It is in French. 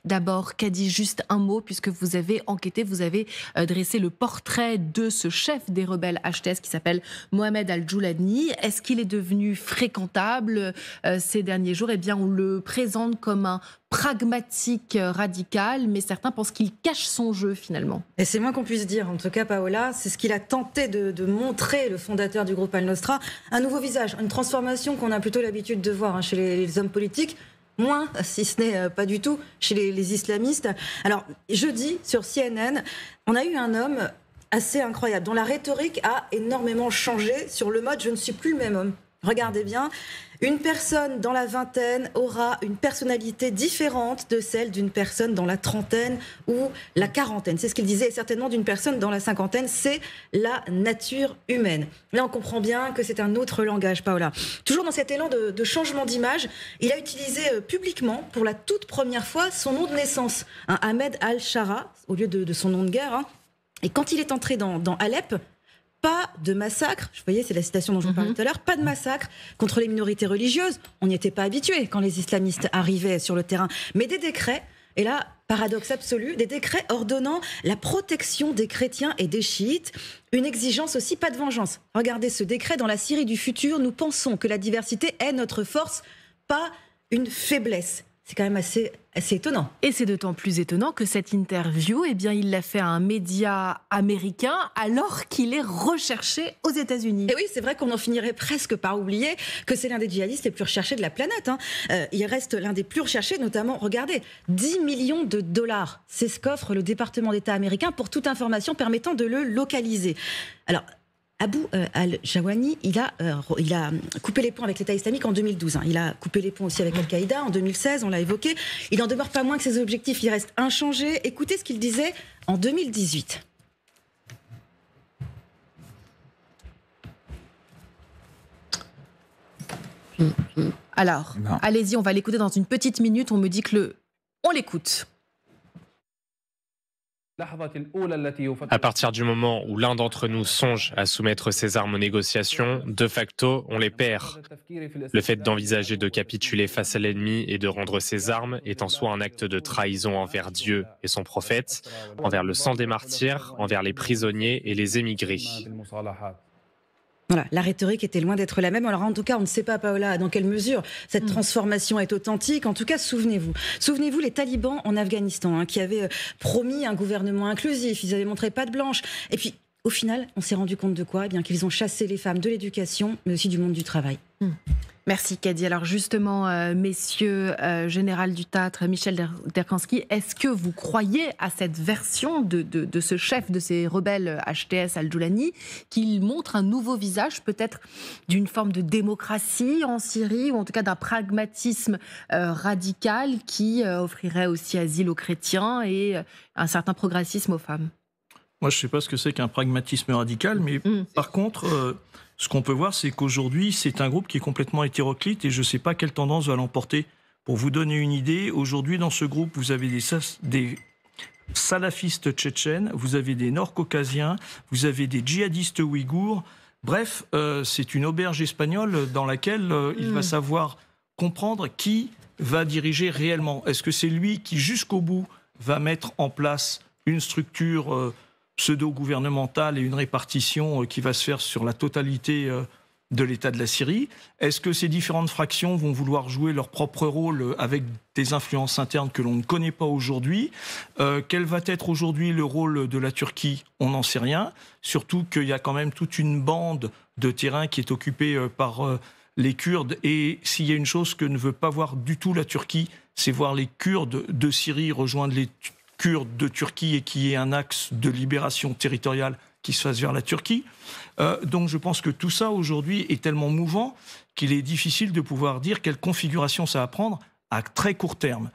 D'abord, Kadi, juste un mot, puisque vous avez enquêté, vous avez dressé le portrait de ce chef des rebelles HTS qui s'appelle Mohamed Al-Joulani. Est-ce qu'il est devenu fréquentable ces derniers jours? Eh bien, on le présente comme un pragmatique radical, mais certains pensent qu'il cache son jeu finalement. Et c'est moins qu'on puisse dire, en tout cas Paola, c'est ce qu'il a tenté de montrer, le fondateur du groupe Al-Nosra, un nouveau visage, une transformation qu'on a plutôt l'habitude de voir chez les hommes politiques, moins, si ce n'est pas du tout, chez les islamistes. Alors, jeudi, sur CNN, on a eu un homme assez incroyable, dont la rhétorique a énormément changé sur le mode « je ne suis plus le même homme ». Regardez bien, une personne dans la vingtaine aura une personnalité différente de celle d'une personne dans la trentaine ou la quarantaine. C'est ce qu'il disait, et certainement d'une personne dans la cinquantaine. C'est la nature humaine. Là, on comprend bien que c'est un autre langage, Paola. Toujours dans cet élan de changement d'image, il a utilisé publiquement, pour la toute première fois, son nom de naissance, Ahmed Al-Shara, au lieu de son nom de guerre. Et quand il est entré dans Alep, pas de massacre, vous voyez, c'est la citation dont je vous parlais tout à l'heure, pas de massacre contre les minorités religieuses. On n'y était pas habitué quand les islamistes arrivaient sur le terrain. Mais des décrets, et là, paradoxe absolu, des décrets ordonnant la protection des chrétiens et des chiites. Une exigence aussi, pas de vengeance. Regardez ce décret, dans la Syrie du futur, nous pensons que la diversité est notre force, pas une faiblesse. C'est quand même assez étonnant. Et c'est d'autant plus étonnant que cette interview, eh bien, il l'a fait à un média américain alors qu'il est recherché aux États-Unis. Et oui, c'est vrai qu'on en finirait presque par oublier que c'est l'un des djihadistes les plus recherchés de la planète. Il reste l'un des plus recherchés, notamment, regardez, 10 millions de dollars. C'est ce qu'offre le département d'État américain pour toute information permettant de le localiser. Alors, Abu Al-Jawani, il a coupé les ponts avec l'État islamique en 2012. Il a coupé les ponts aussi avec Al-Qaïda en 2016, on l'a évoqué. Il n'en demeure pas moins que ses objectifs, ils restent inchangés. Écoutez ce qu'il disait en 2018. Alors, allez-y, on va l'écouter dans une petite minute. On me dit que on l'écoute. À partir du moment où l'un d'entre nous songe à soumettre ses armes aux négociations, de facto, on les perd. Le fait d'envisager de capituler face à l'ennemi et de rendre ses armes est en soi un acte de trahison envers Dieu et son prophète, envers le sang des martyrs, envers les prisonniers et les émigrés. Voilà, la rhétorique était loin d'être la même. Alors en tout cas, on ne sait pas, Paola, dans quelle mesure cette transformation est authentique. En tout cas, souvenez-vous les talibans en Afghanistan, qui avaient promis un gouvernement inclusif. Ils avaient montré patte blanche. Et puis, au final, on s'est rendu compte de quoi? Eh bien, qu'ils ont chassé les femmes de l'éducation, mais aussi du monde du travail. Merci, Kadi. Alors justement, messieurs, Général Dutâtre, Michel Derkanski, est-ce que vous croyez à cette version de ce chef de ces rebelles HTS Al-Joulani, qu'il montre un nouveau visage, peut-être d'une forme de démocratie en Syrie, ou en tout cas d'un pragmatisme radical qui offrirait aussi asile aux chrétiens et un certain progressisme aux femmes? Moi, je ne sais pas ce que c'est qu'un pragmatisme radical, mais par contre, ce qu'on peut voir, c'est qu'aujourd'hui, c'est un groupe qui est complètement hétéroclite et je ne sais pas quelle tendance va l'emporter. Pour vous donner une idée, aujourd'hui, dans ce groupe, vous avez des salafistes tchétchènes, vous avez des nord-caucasiens, vous avez des djihadistes ouïghours. Bref, c'est une auberge espagnole dans laquelle il va savoir comprendre qui va diriger réellement. Est-ce que c'est lui qui, jusqu'au bout, va mettre en place une structure pseudo-gouvernementale et une répartition qui va se faire sur la totalité de l'État de la Syrie? Est-ce que ces différentes fractions vont vouloir jouer leur propre rôle avec des influences internes que l'on ne connaît pas aujourd'hui? Quel va être aujourd'hui le rôle de la Turquie? On n'en sait rien. Surtout qu'il y a quand même toute une bande de terrain qui est occupée par les Kurdes. Et s'il y a une chose que ne veut pas voir du tout la Turquie, c'est voir les Kurdes de Syrie rejoindre les Kurdes de Turquie et qu'il y ait un axe de libération territoriale qui se fasse vers la Turquie. Donc je pense que tout ça aujourd'hui est tellement mouvant qu'il est difficile de pouvoir dire quelle configuration ça va prendre à très court terme.